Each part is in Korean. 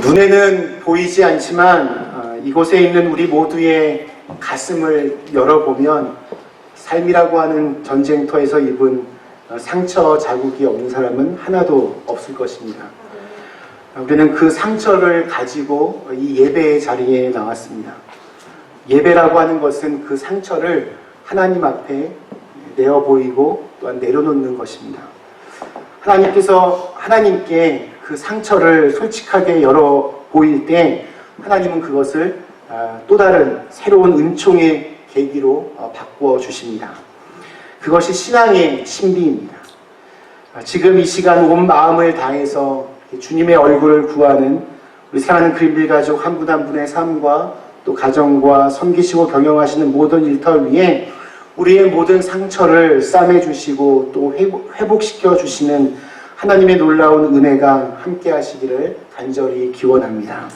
눈에는 보이지 않지만 이곳에 있는 우리 모두의 가슴을 열어보면 삶이라고 하는 전쟁터에서 입은 상처 자국이 없는 사람은 하나도 없을 것입니다. 우리는 그 상처를 가지고 이 예배의 자리에 나왔습니다. 예배라고 하는 것은 그 상처를 하나님 앞에 내어 보이고 또한 내려놓는 것입니다. 하나님께 그 상처를 솔직하게 열어 보일 때 하나님은 그것을 또 다른 새로운 은총의 계기로 바꾸어 주십니다. 그것이 신앙의 신비입니다. 지금 이 시간 온 마음을 다해서 주님의 얼굴을 구하는 우리 사랑하는 그린빌 가족 한 분 한 분의 삶과 또 가정과 섬기시고 경영하시는 모든 일터를 위해 우리의 모든 상처를 싸매주시고 또 회복시켜 주시는 하나님의 놀라운 은혜가 함께 하시기를 간절히 기원합니다.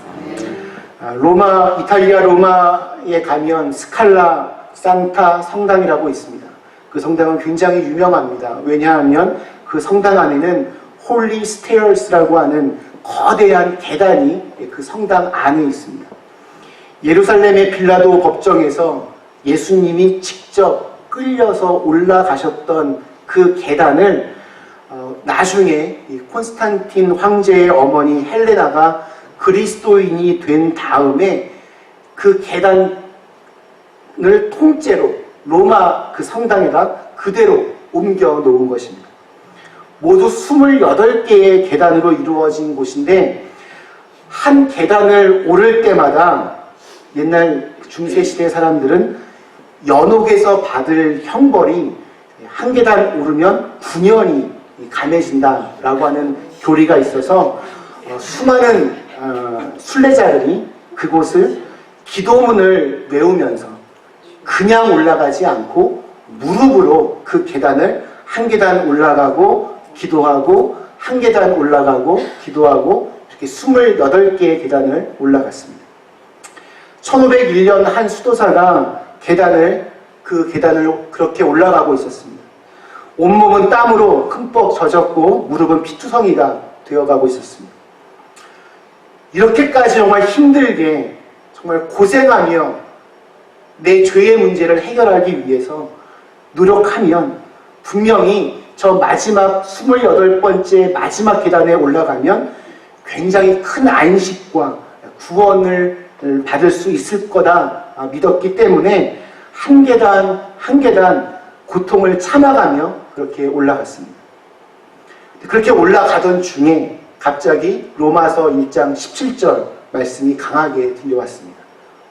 이탈리아 로마에 가면 스칼라 산타 성당이라고 있습니다. 그 성당은 굉장히 유명합니다. 왜냐하면 그 성당 안에는 홀리 스테어스라고 하는 거대한 계단이 그 성당 안에 있습니다. 예루살렘의 빌라도 법정에서 예수님이 직접 끌려서 올라가셨던 그 계단을 나중에 콘스탄틴 황제의 어머니 헬레나가 그리스도인이 된 다음에 그 계단을 통째로 로마 그 성당에다 그대로 옮겨 놓은 것입니다. 모두 28개의 계단으로 이루어진 곳인데 한 계단을 오를 때마다 옛날 중세시대 사람들은 연옥에서 받을 형벌이 한 계단 오르면 9년이 감해진다라고 하는 교리가 있어서 수많은 순례자들이 그곳을 기도문을 외우면서 그냥 올라가지 않고 무릎으로 그 계단을 한 계단 올라가고 기도하고 한 계단 올라가고 기도하고 이렇게 28개의 계단을 올라갔습니다. 1501년 한 수도사가 그 계단을 그렇게 올라가고 있었습니다. 온몸은 땀으로 흠뻑 젖었고 무릎은 피투성이가 되어가고 있었습니다. 이렇게까지 정말 힘들게 정말 고생하며 내 죄의 문제를 해결하기 위해서 노력하면 분명히 저 마지막 28번째 마지막 계단에 올라가면 굉장히 큰 안식과 구원을 받을 수 있을 거다 믿었기 때문에 한 계단 한 계단 고통을 참아가며 그렇게 올라갔습니다. 그렇게 올라가던 중에 갑자기 로마서 1장 17절 말씀이 강하게 들려왔습니다.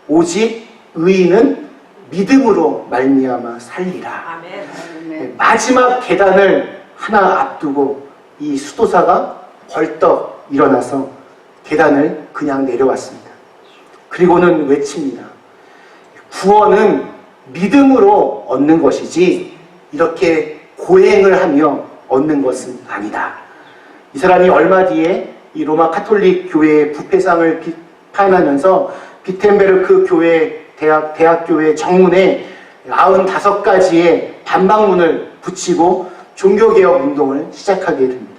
오직 의인은 믿음으로 말미암아 살리라. 아멘. 마지막 계단을 하나 앞두고 이 수도사가 벌떡 일어나서 계단을 그냥 내려왔습니다. 그리고는 외칩니다. 구원은 믿음으로 얻는 것이지 이렇게 고행을 하며 얻는 것은 아니다. 이 사람이 얼마 뒤에 이 로마 카톨릭 교회의 부패상을 비판하면서 비텐베르크 교회 대학교회 정문에 95가지의 반박문을 붙이고 종교개혁 운동을 시작하게 됩니다.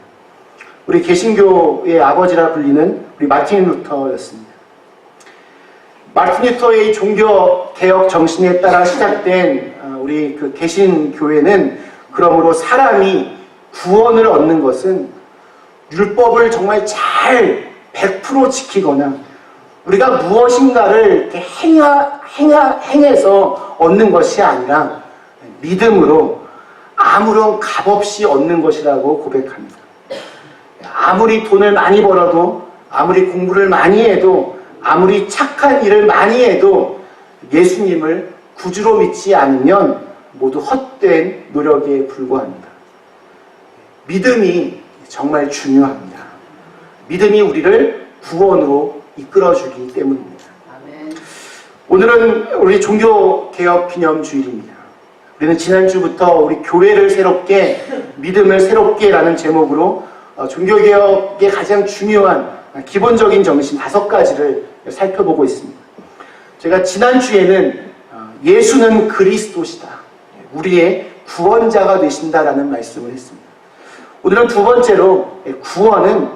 우리 개신교의 아버지라 불리는 우리 마틴 루터였습니다. 마틴 루터의 종교개혁 정신에 따라 시작된 우리 그 개신교회는 그러므로 사람이 구원을 얻는 것은 율법을 정말 잘 100% 지키거나 우리가 무엇인가를 이렇게 행해서 얻는 것이 아니라 믿음으로 아무런 값 없이 얻는 것이라고 고백합니다. 아무리 돈을 많이 벌어도 아무리 공부를 많이 해도 아무리 착한 일을 많이 해도 예수님을 구주로 믿지 않으면 모두 헛된 노력에 불과합니다. 믿음이 정말 중요합니다. 믿음이 우리를 구원으로 이끌어주기 때문입니다. 아멘. 오늘은 우리 종교개혁 기념주일입니다. 우리는 지난주부터 우리 교회를 새롭게, 믿음을 새롭게 라는 제목으로 종교개혁의 가장 중요한 기본적인 정신 5가지를 살펴보고 있습니다. 제가 지난주에는 예수는 그리스도시다, 우리의 구원자가 되신다라는 말씀을 했습니다. 오늘은 두 번째로 구원은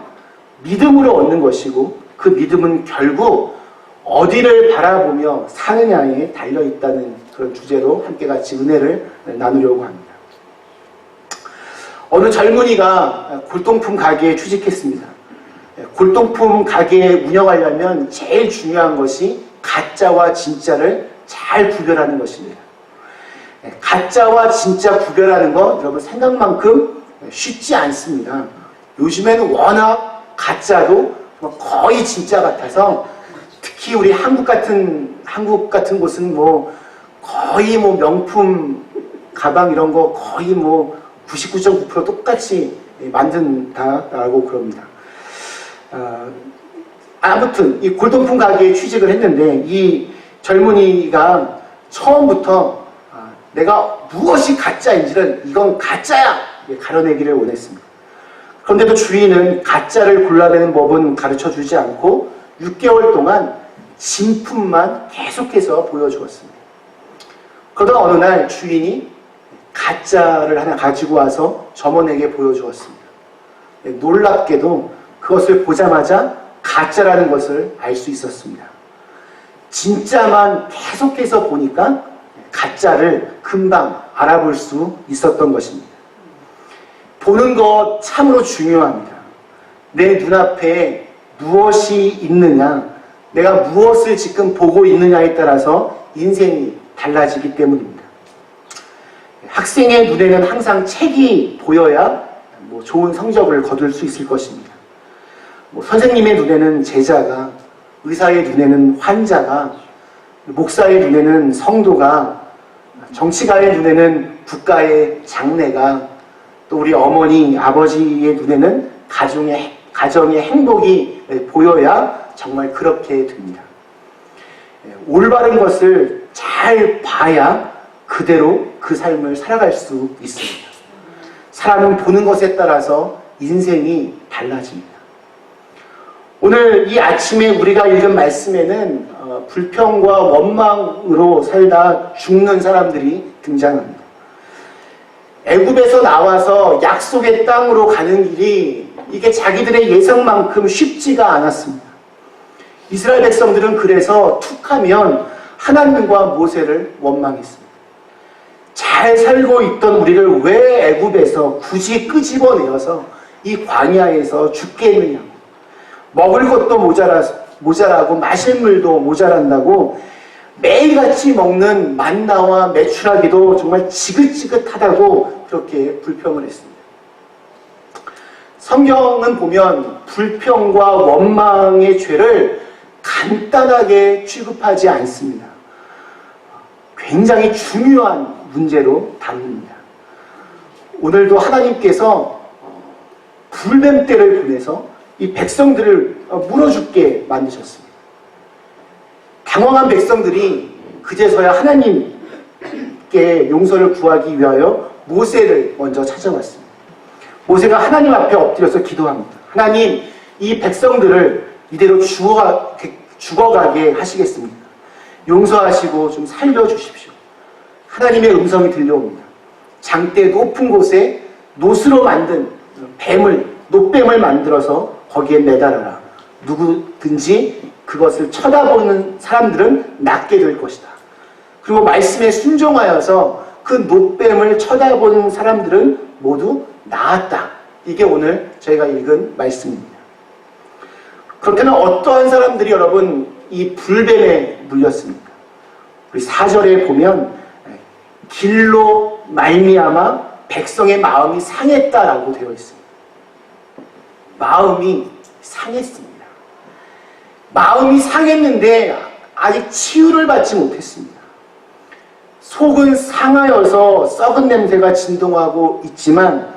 믿음으로 얻는 것이고 그 그 믿음은 결국 어디를 바라보며 사느냐에 달려있다는 그런 주제로 함께 같이 은혜를 나누려고 합니다. 어느 젊은이가 골동품 가게에 취직했습니다. 골동품 가게 운영하려면 제일 중요한 것이 가짜와 진짜를 잘 구별하는 것입니다. 가짜와 진짜 구별하는 거 여러분 생각만큼 쉽지 않습니다. 요즘에는 워낙 가짜도 거의 진짜 같아서 특히 우리 한국 같은 곳은 뭐 거의 뭐 명품 가방 이런 거 거의 뭐 99.9% 똑같이 만든다라고 그럽니다. 아무튼 이 골동품 가게에 취직을 했는데 이 젊은이가 처음부터 내가 무엇이 가짜인지를 이건 가짜야 가려내기를 원했습니다. 그런데도 주인은 가짜를 골라내는 법은 가르쳐주지 않고 6개월 동안 진품만 계속해서 보여주었습니다. 그러다 어느 날 주인이 가짜를 하나 가지고 와서 점원에게 보여주었습니다. 놀랍게도 그것을 보자마자 가짜라는 것을 알 수 있었습니다. 진짜만 계속해서 보니까 가짜를 금방 알아볼 수 있었던 것입니다. 보는 것 참으로 중요합니다. 내 눈앞에 무엇이 있느냐, 내가 무엇을 지금 보고 있느냐에 따라서 인생이 달라지기 때문입니다. 학생의 눈에는 항상 책이 보여야 좋은 성적을 거둘 수 있을 것입니다. 선생님의 눈에는 제자가, 의사의 눈에는 환자가, 목사의 눈에는 성도가, 정치가의 눈에는 국가의 장래가, 또 우리 어머니, 아버지의 눈에는 가정의 행복이 보여야 정말 그렇게 됩니다. 올바른 것을 잘 봐야 그대로 그 삶을 살아갈 수 있습니다. 사람은 보는 것에 따라서 인생이 달라집니다. 오늘 이 아침에 우리가 읽은 말씀에는 불평과 원망으로 살다 죽는 사람들이 등장합니다. 애굽에서 나와서 약속의 땅으로 가는 길이 이게 자기들의 예상만큼 쉽지가 않았습니다. 이스라엘 백성들은 그래서 툭하면 하나님과 모세를 원망했습니다. 잘 살고 있던 우리를 왜 애굽에서 굳이 끄집어내어서 이 광야에서 죽게 했느냐고, 먹을 것도 모자라고 마실 물도 모자란다고 매일같이 먹는 만나와 메추라기도 정말 지긋지긋하다고 그렇게 불평을 했습니다. 성경은 보면 불평과 원망의 죄를 간단하게 취급하지 않습니다. 굉장히 중요한 문제로 다룹니다. 오늘도 하나님께서 불뱀떼를 보내서 이 백성들을 물어 죽게 만드셨습니다. 당황한 백성들이 그제서야 하나님께 용서를 구하기 위하여 모세를 먼저 찾아왔습니다. 모세가 하나님 앞에 엎드려서 기도합니다. 하나님, 이 백성들을 이대로 죽어가게 하시겠습니까? 용서하시고 좀 살려주십시오. 하나님의 음성이 들려옵니다. 장대 높은 곳에 노스로 만든 노뱀을 만들어서 거기에 매달아라. 누구든지 그것을 쳐다보는 사람들은 낫게 될 것이다. 그리고 말씀에 순종하여서 그 노뱀을 쳐다보는 사람들은 모두 나았다. 이게 오늘 저희가 읽은 말씀입니다. 그렇다면 어떠한 사람들이 여러분 이 불뱀에 물렸습니까? 우리 4절에 보면 길로 말미암아 백성의 마음이 상했다라고 되어 있습니다. 마음이 상했습니다. 마음이 상했는데 아직 치유를 받지 못했습니다. 속은 상하여서 썩은 냄새가 진동하고 있지만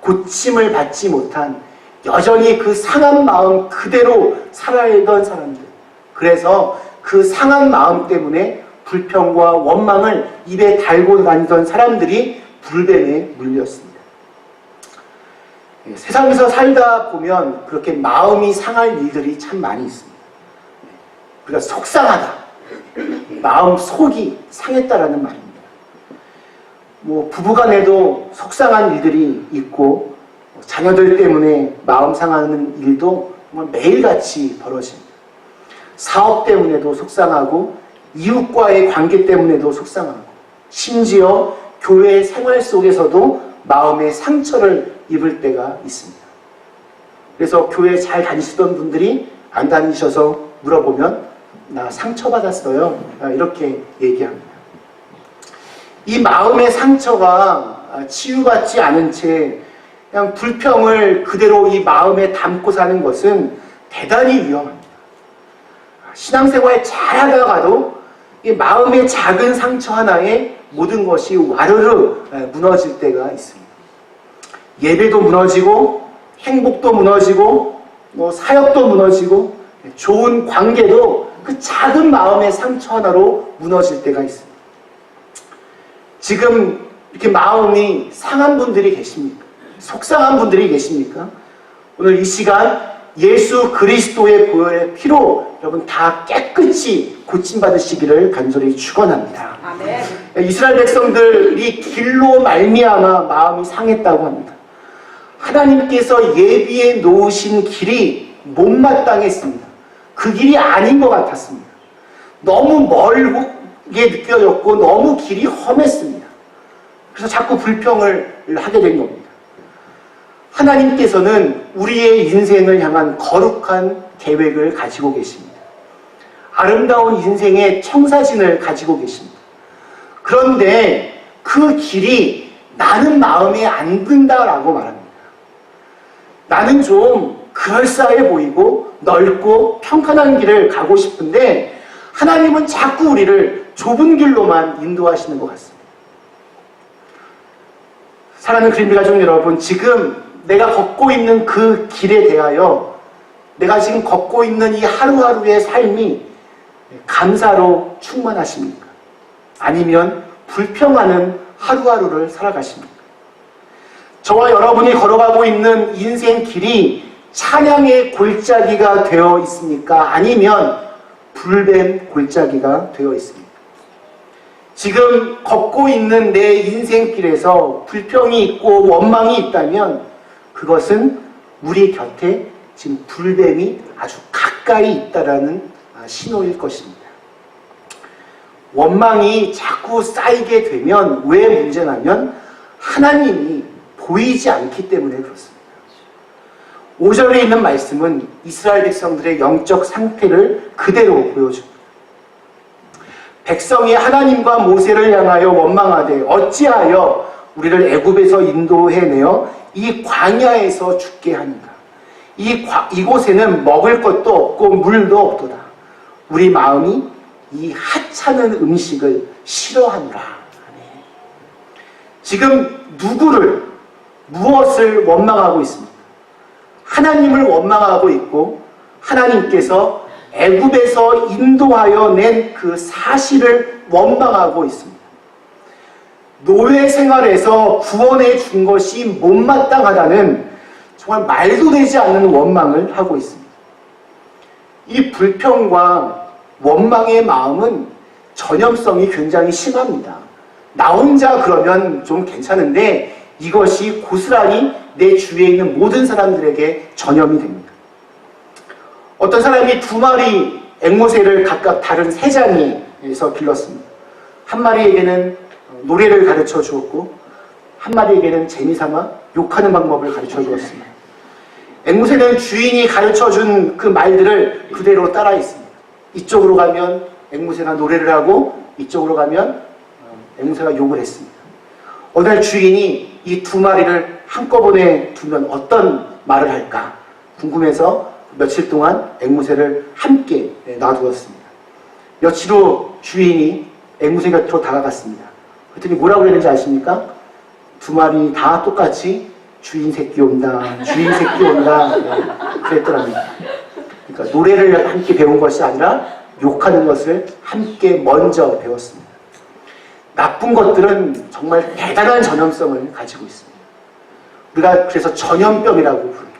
고침을 받지 못한 여전히 그 상한 마음 그대로 살아있던 사람들. 그래서 그 상한 마음 때문에 불평과 원망을 입에 달고 다니던 사람들이 불뱀에 물렸습니다. 세상에서 살다 보면 그렇게 마음이 상할 일들이 참 많이 있습니다. 우리가 속상하다, 마음 속이 상했다라는 말입니다. 부부간에도 속상한 일들이 있고 자녀들 때문에 마음 상하는 일도 정말 매일같이 벌어집니다. 사업 때문에도 속상하고 이웃과의 관계 때문에도 속상하고 심지어 교회 생활 속에서도 마음의 상처를 입을 때가 있습니다. 그래서 교회 잘 다니시던 분들이 안 다니셔서 물어보면 나 상처받았어요. 이렇게 얘기합니다. 이 마음의 상처가 치유받지 않은 채 그냥 불평을 그대로 이 마음에 담고 사는 것은 대단히 위험합니다. 신앙생활 잘하다가도 이 마음의 작은 상처 하나에 모든 것이 와르르 무너질 때가 있습니다. 예배도 무너지고 행복도 무너지고 사역도 무너지고 좋은 관계도 그 작은 마음의 상처 하나로 무너질 때가 있습니다. 지금 이렇게 마음이 상한 분들이 계십니까? 속상한 분들이 계십니까? 오늘 이 시간 예수 그리스도의 보혈의 피로 여러분 다 깨끗이 고침받으시기를 간절히 축원합니다. 아멘. 이스라엘 백성들이 길로 말미암아 마음이 상했다고 합니다. 하나님께서 예비해 놓으신 길이 못마땅했습니다. 그 길이 아닌 것 같았습니다. 너무 멀게 느껴졌고 너무 길이 험했습니다. 그래서 자꾸 불평을 하게 된 겁니다. 하나님께서는 우리의 인생을 향한 거룩한 계획을 가지고 계십니다. 아름다운 인생의 청사진을 가지고 계십니다. 그런데 그 길이 나는 마음에 안 든다라고 말합니다. 나는 좀 그럴싸해 보이고 넓고 평탄한 길을 가고 싶은데 하나님은 자꾸 우리를 좁은 길로만 인도하시는 것 같습니다. 사랑하는 그린비 가족 여러분, 지금 내가 걷고 있는 그 길에 대하여 내가 지금 걷고 있는 이 하루하루의 삶이 감사로 충만하십니까? 아니면 불평하는 하루하루를 살아가십니까? 저와 여러분이 걸어가고 있는 인생 길이 찬양의 골짜기가 되어 있습니까? 아니면 불뱀 골짜기가 되어 있습니까? 지금 걷고 있는 내 인생길에서 불평이 있고 원망이 있다면 그것은 우리 곁에 지금 불뱀이 아주 가까이 있다라는 신호일 것입니다. 원망이 자꾸 쌓이게 되면 왜 문제냐면 하나님이 보이지 않기 때문에 그렇습니다. 5절에 있는 말씀은 이스라엘 백성들의 영적 상태를 그대로 보여줍니다. 백성이 하나님과 모세를 향하여 원망하되 어찌하여 우리를 애굽에서 인도해내어 이 광야에서 죽게 하는가. 이곳에는 먹을 것도 없고 물도 없도다. 우리 마음이 이 하찮은 음식을 싫어하노라. 지금 누구를 무엇을 원망하고 있습니까? 하나님을 원망하고 있고 하나님께서 애굽에서 인도하여 낸 그 사실을 원망하고 있습니다. 노예 생활에서 구원해 준 것이 못마땅하다는 정말 말도 되지 않는 원망을 하고 있습니다. 이 불평과 원망의 마음은 전염성이 굉장히 심합니다. 나 혼자 그러면 좀 괜찮은데 이것이 고스란히 내 주위에 있는 모든 사람들에게 전염이 됩니다. 어떤 사람이 2마리 앵무새를 각각 다른 3장에서 길렀습니다. 한 마리에게는 노래를 가르쳐 주었고 한 마리에게는 재미삼아 욕하는 방법을 가르쳐 주었습니다. 앵무새는 주인이 가르쳐 준 그 말들을 그대로 따라 했습니다. 이쪽으로 가면 앵무새가 노래를 하고 이쪽으로 가면 앵무새가 욕을 했습니다. 어느 날 주인이 이 2마리를 한꺼번에 두면 어떤 말을 할까 궁금해서 며칠 동안 앵무새를 함께 놔두었습니다. 며칠 후 주인이 앵무새 곁으로 다가갔습니다. 그랬더니 뭐라고 그랬는지 아십니까? 2마리 다 똑같이 주인 새끼 온다, 주인 새끼 온다 그랬더랍니다. 그러니까 노래를 함께 배운 것이 아니라 욕하는 것을 함께 먼저 배웠습니다. 나쁜 것들은 정말 대단한 전염성을 가지고 있습니다. 우리가 그래서 전염병이라고 부릅니다.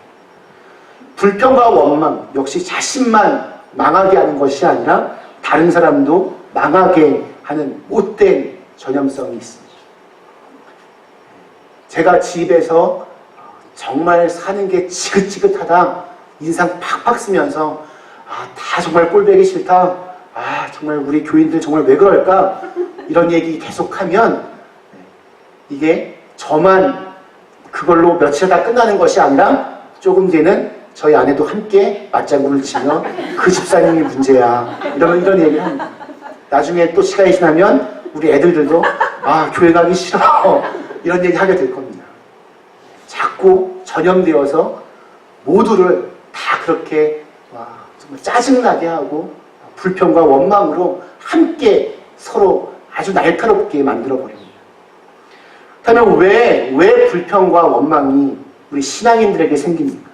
불평과 원망 역시 자신만 망하게 하는 것이 아니라 다른 사람도 망하게 하는 못된 전염성이 있습니다. 제가 집에서 정말 사는 게 지긋지긋하다, 인상 팍팍 쓰면서 다 정말 꼴보기 싫다. 정말 우리 교인들 정말 왜 그럴까? 이런 얘기 계속하면 이게 저만 그걸로 며칠 다 끝나는 것이 아니라 조금 뒤에는 저희 아내도 함께 맞장구를 치며 그 집사님이 문제야. 이런 얘기를 합니다. 나중에 또 시간이 지나면 우리 애들도 교회 가기 싫어. 이런 얘기 하게 될 겁니다. 자꾸 전염되어서 모두를 다 그렇게 정말 짜증나게 하고 불평과 원망으로 함께 서로 아주 날카롭게 만들어버립니다. 그렇다면 왜 불평과 원망이 우리 신앙인들에게 생깁니까?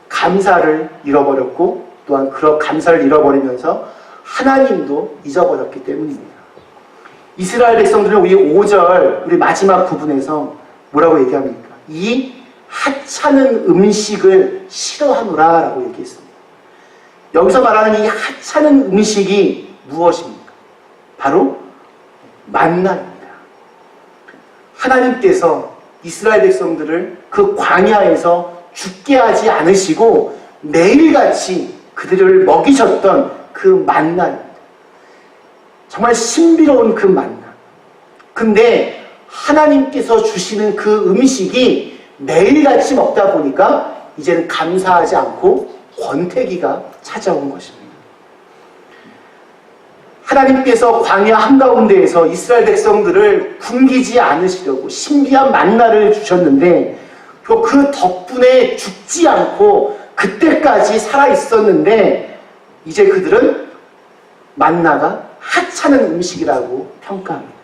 감사를 잃어버렸고 또한 그런 감사를 잃어버리면서 하나님도 잊어버렸기 때문입니다. 이스라엘 백성들은 우리 5절 우리 마지막 부분에서 뭐라고 얘기합니까? 이 하찮은 음식을 싫어하노라 라고 얘기했습니다. 여기서 말하는 이 하찮은 음식이 무엇입니까? 바로 만나입니다. 하나님께서 이스라엘 백성들을 그 광야에서 죽게 하지 않으시고 매일같이 그들을 먹이셨던 그 만나입니다. 정말 신비로운 그 만나. 근데 하나님께서 주시는 그 음식이 매일같이 먹다 보니까 이제는 감사하지 않고 권태기가 찾아온 것입니다. 하나님께서 광야 한가운데에서 이스라엘 백성들을 굶기지 않으시려고 신비한 만나를 주셨는데 그 덕분에 죽지 않고 그때까지 살아있었는데 이제 그들은 만나가 하찮은 음식이라고 평가합니다.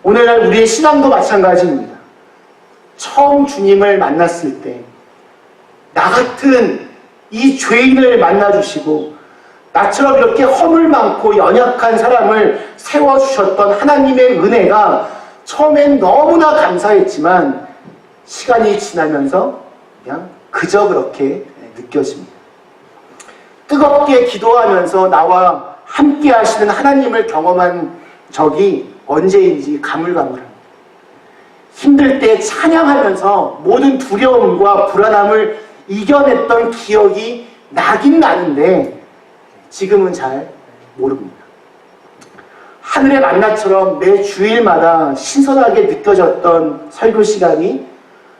오늘날 우리의 신앙도 마찬가지입니다. 처음 주님을 만났을 때 나 같은 이 죄인을 만나주시고 나처럼 이렇게 허물 많고 연약한 사람을 세워주셨던 하나님의 은혜가 처음엔 너무나 감사했지만 시간이 지나면서 그냥 그저 그렇게 느껴집니다. 뜨겁게 기도하면서 나와 함께 하시는 하나님을 경험한 적이 언제인지 가물가물합니다. 힘들 때 찬양하면서 모든 두려움과 불안함을 이겨냈던 기억이 나긴 나는데 지금은 잘 모릅니다. 하늘의 만나처럼 매 주일마다 신선하게 느껴졌던 설교 시간이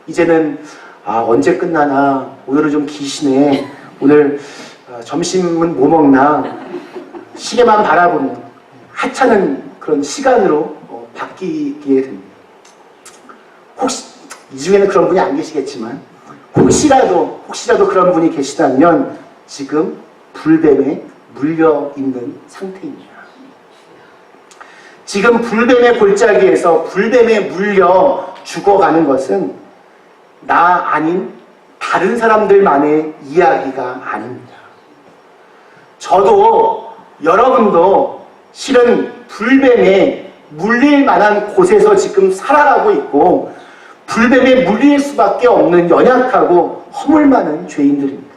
이제는 언제 끝나나, 오늘은 좀 기시네, 오늘 점심은 뭐 먹나, 시계만 바라보는 하찮은 그런 시간으로 바뀌게 됩니다. 혹시 이 중에는 그런 분이 안 계시겠지만 혹시라도 그런 분이 계시다면 지금 불뱀에 물려 있는 상태입니다. 지금 불뱀의 골짜기에서 불뱀에 물려 죽어가는 것은 나 아닌 다른 사람들만의 이야기가 아닙니다. 저도 여러분도 실은 불뱀에 물릴 만한 곳에서 지금 살아가고 있고 불뱀에 물릴 수밖에 없는 연약하고 허물 많은 죄인들입니다.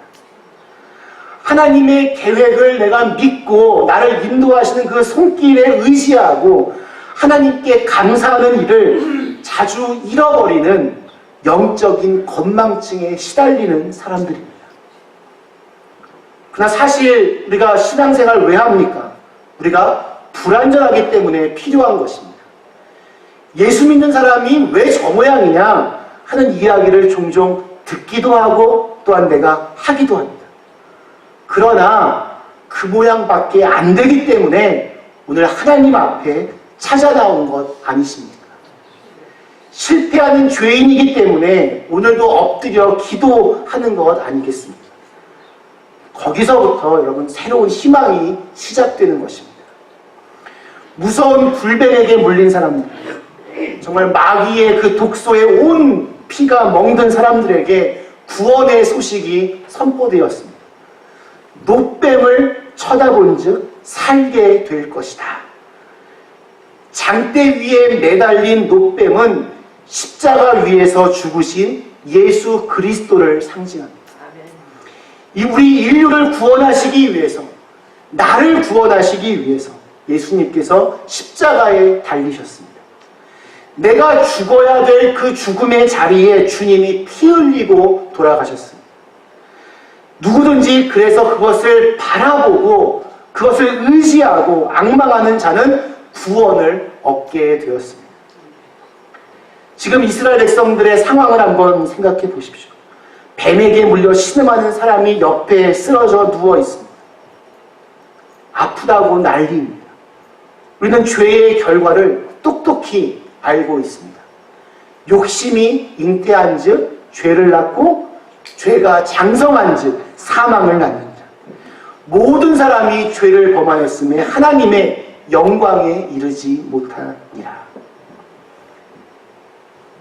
하나님의 계획을 내가 믿고 나를 인도하시는 그 손길에 의지하고 하나님께 감사하는 일을 자주 잃어버리는 영적인 건망증에 시달리는 사람들입니다. 그러나 사실 우리가 신앙생활 왜 합니까? 우리가 불완전하기 때문에 필요한 것입니다. 예수 믿는 사람이 왜 저 모양이냐 하는 이야기를 종종 듣기도 하고 또한 내가 하기도 합니다. 그러나 그 모양밖에 안 되기 때문에 오늘 하나님 앞에 찾아 나온 것 아니십니까? 실패하는 죄인이기 때문에 오늘도 엎드려 기도하는 것 아니겠습니까? 거기서부터 여러분 새로운 희망이 시작되는 것입니다. 무서운 불뱀에게 물린 사람들, 정말 마귀의 그 독소에 온 피가 멍든 사람들에게 구원의 소식이 선포되었습니다. 놋뱀을 쳐다본 즉 살게 될 것이다. 장대 위에 매달린 놋뱀은 십자가 위에서 죽으신 예수 그리스도를 상징합니다. 이 우리 인류를 구원하시기 위해서, 나를 구원하시기 위해서 예수님께서 십자가에 달리셨습니다. 내가 죽어야 될 그 죽음의 자리에 주님이 피 흘리고 돌아가셨습니다. 누구든지 그래서 그것을 바라보고 그것을 의지하고 앙망하는 자는 구원을 얻게 되었습니다. 지금 이스라엘 백성들의 상황을 한번 생각해 보십시오. 뱀에게 물려 신음하는 사람이 옆에 쓰러져 누워 있습니다. 아프다고 난리입니다. 우리는 죄의 결과를 똑똑히 알고 있습니다. 욕심이 잉태한 즉 죄를 낳고 죄가 장성한 즉 사망을 낳는다. 모든 사람이 죄를 범하였음에 하나님의 영광에 이르지 못하니라.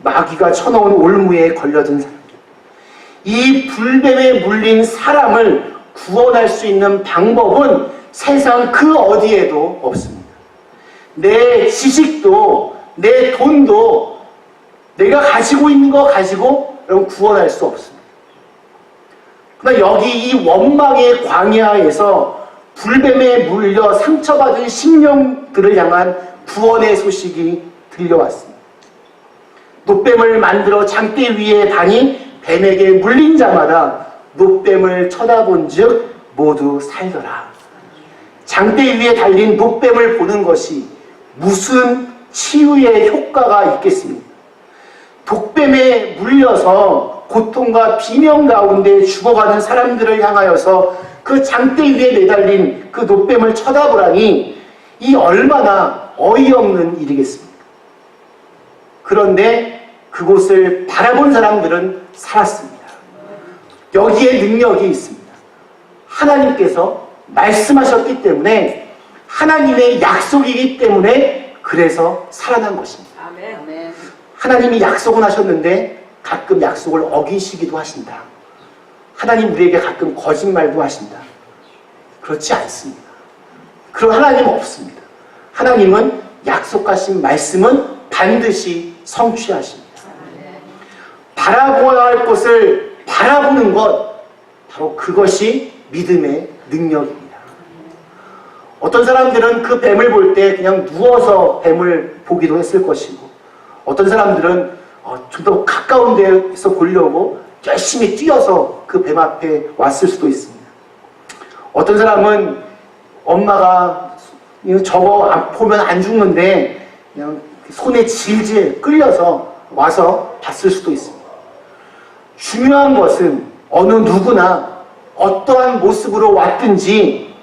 마귀가 쳐놓은 올무에 걸려든 사람, 이 불뱀에 물린 사람을 구원할 수 있는 방법은 세상 그 어디에도 없습니다. 내 지식도 내 돈도 내가 가지고 있는 거 가지고 여러분 구원할 수 없습니다. 그러나 여기 이 원망의 광야에서 불뱀에 물려 상처받은 심령들을 향한 구원의 소식이 들려왔습니다. 놋뱀을 만들어 장대 위에 다니 뱀에게 물린 자마다 놋뱀을 쳐다본 즉 모두 살더라. 장대 위에 달린 놋뱀을 보는 것이 무슨 치유의 효과가 있겠습니까? 독뱀에 물려서 고통과 비명 가운데 죽어가는 사람들을 향하여서 그 장대 위에 매달린 그 놋뱀을 쳐다보라니 이 얼마나 어이없는 일이겠습니까? 그런데 그곳을 바라본 사람들은 살았습니다. 여기에 능력이 있습니다. 하나님께서 말씀하셨기 때문에 하나님의 약속이기 때문에 그래서 살아난 것입니다. 아멘. 하나님이 약속은 하셨는데 가끔 약속을 어기시기도 하신다. 하나님 우리에게 가끔 거짓말도 하신다. 그렇지 않습니다. 그런 하나님은 없습니다. 하나님은 약속하신 말씀은 반드시 성취하십니다. 바라보아야 할 것을 바라보는 것, 바로 그것이 믿음의 능력입니다. 어떤 사람들은 그 뱀을 볼 때 그냥 누워서 뱀을 보기도 했을 것이고, 어떤 사람들은 좀 더 가까운 데서 보려고 열심히 뛰어서 그 뱀 앞에 왔을 수도 있습니다. 어떤 사람은 엄마가 저거 보면 안 죽는데 그냥 손에 질질 끌려서 와서 봤을 수도 있습니다. 중요한 것은 어느 누구나 어떠한 모습으로 왔든지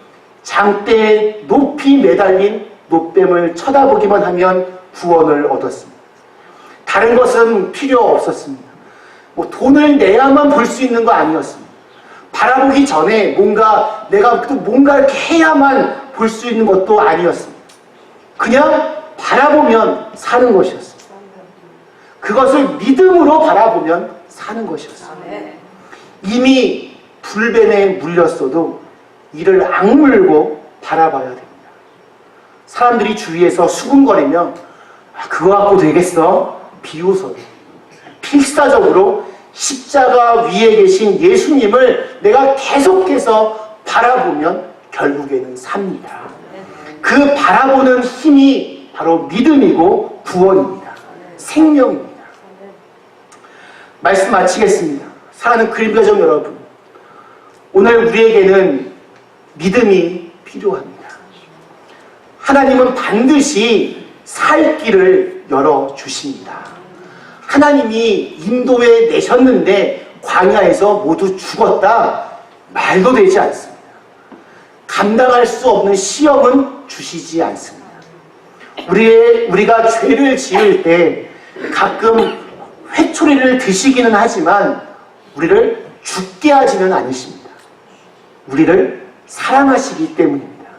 장대에 높이 매달린 놋뱀을 쳐다보기만 하면 구원을 얻었습니다. 다른 것은 필요 없었습니다. 돈을 내야만 볼 수 있는 거 아니었습니다. 바라보기 전에 내가 또 뭔가 이렇게 해야만 볼 수 있는 것도 아니었습니다. 그냥 바라보면 사는 것이었습니다. 그것을 믿음으로 바라보면 사는 것이었습니다. 이미 불뱀에 물렸어도 이를 악물고 바라봐야 됩니다. 사람들이 주위에서 수군거리며 그거 갖고 되겠어? 비웃어요. 필사적으로 십자가 위에 계신 예수님을 내가 계속해서 바라보면 결국에는 삽니다. 그 바라보는 힘이 바로 믿음이고 구원입니다. 생명입니다. 말씀 마치겠습니다. 사랑하는 그림가족 여러분, 오늘 우리에게는 믿음이 필요합니다. 하나님은 반드시 살 길을 열어주십니다. 하나님이 인도에 내셨는데 광야에서 모두 죽었다? 말도 되지 않습니다. 감당할 수 없는 시험은 주시지 않습니다. 우리가 죄를 지을 때 가끔 회초리를 드시기는 하지만 우리를 죽게 하지는 않으십니다. 우리를 사랑하시기 때문입니다.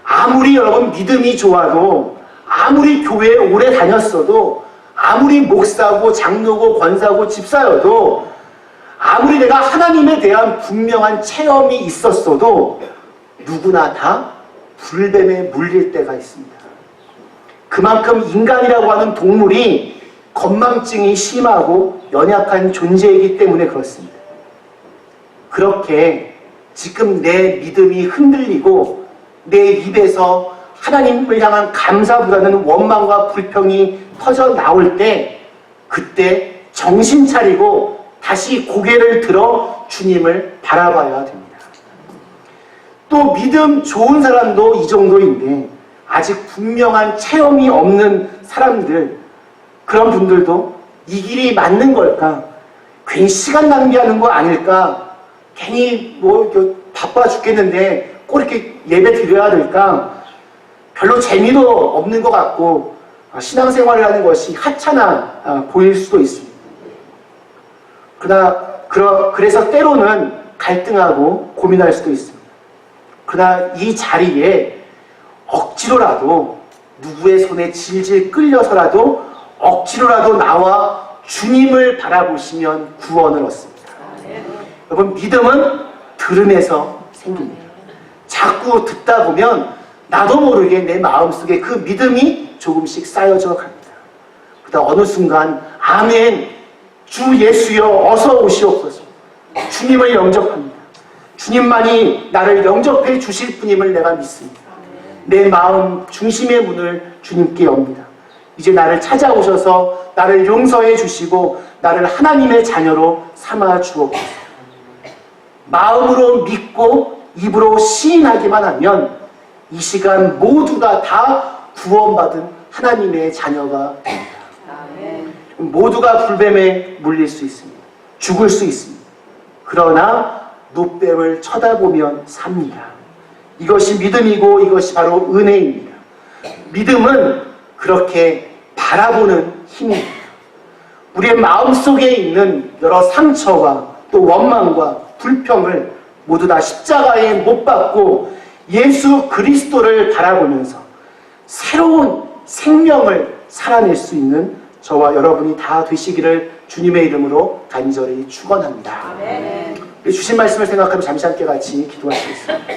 아무리 여러분 믿음이 좋아도, 아무리 교회에 오래 다녔어도, 아무리 목사고 장로고 권사고 집사여도, 아무리 내가 하나님에 대한 분명한 체험이 있었어도 누구나 다 불뱀에 물릴 때가 있습니다. 그만큼 인간이라고 하는 동물이 건망증이 심하고 연약한 존재이기 때문에 그렇습니다. 그렇게 지금 내 믿음이 흔들리고 내 입에서 하나님을 향한 감사보다는 원망과 불평이 터져 나올 때, 그때 정신 차리고 다시 고개를 들어 주님을 바라봐야 됩니다. 또 믿음 좋은 사람도 이 정도인데 아직 분명한 체험이 없는 사람들, 그런 분들도 이 길이 맞는 걸까? 괜히 시간 낭비하는 거 아닐까? 괜히 바빠 죽겠는데 꼭 이렇게 예배 드려야 될까? 별로 재미도 없는 것 같고 신앙생활을 하는 것이 하찮아 보일 수도 있습니다. 그래서 때로는 갈등하고 고민할 수도 있습니다. 그러나 이 자리에 억지로라도 누구의 손에 질질 끌려서라도 억지로라도 나와 주님을 바라보시면 구원을 얻습니다. 여러분, 믿음은 들음에서 생깁니다. 자꾸 듣다 보면 나도 모르게 내 마음속에 그 믿음이 조금씩 쌓여져 갑니다. 그러다 어느 순간 아멘, 주 예수여 어서 오시옵소서, 주님을 영접합니다. 주님만이 나를 영접해 주실 분임을 내가 믿습니다. 내 마음 중심의 문을 주님께 엽니다. 이제 나를 찾아오셔서 나를 용서해 주시고 나를 하나님의 자녀로 삼아 주옵소서. 마음으로 믿고 입으로 시인하기만 하면 이 시간 모두가 다 구원받은 하나님의 자녀가 됩니다. 모두가 불뱀에 물릴 수 있습니다. 죽을 수 있습니다. 그러나 노뱀을 쳐다보면 삽니다. 이것이 믿음이고 이것이 바로 은혜입니다. 믿음은 그렇게 바라보는 힘입니다. 우리의 마음속에 있는 여러 상처와 또 원망과 불평을 모두 다 십자가에 못 박고 예수 그리스도를 바라보면서 새로운 생명을 살아낼 수 있는 저와 여러분이 다 되시기를 주님의 이름으로 간절히 축원합니다. 주신 말씀을 생각하며 잠시 함께 같이 기도하시겠습니다.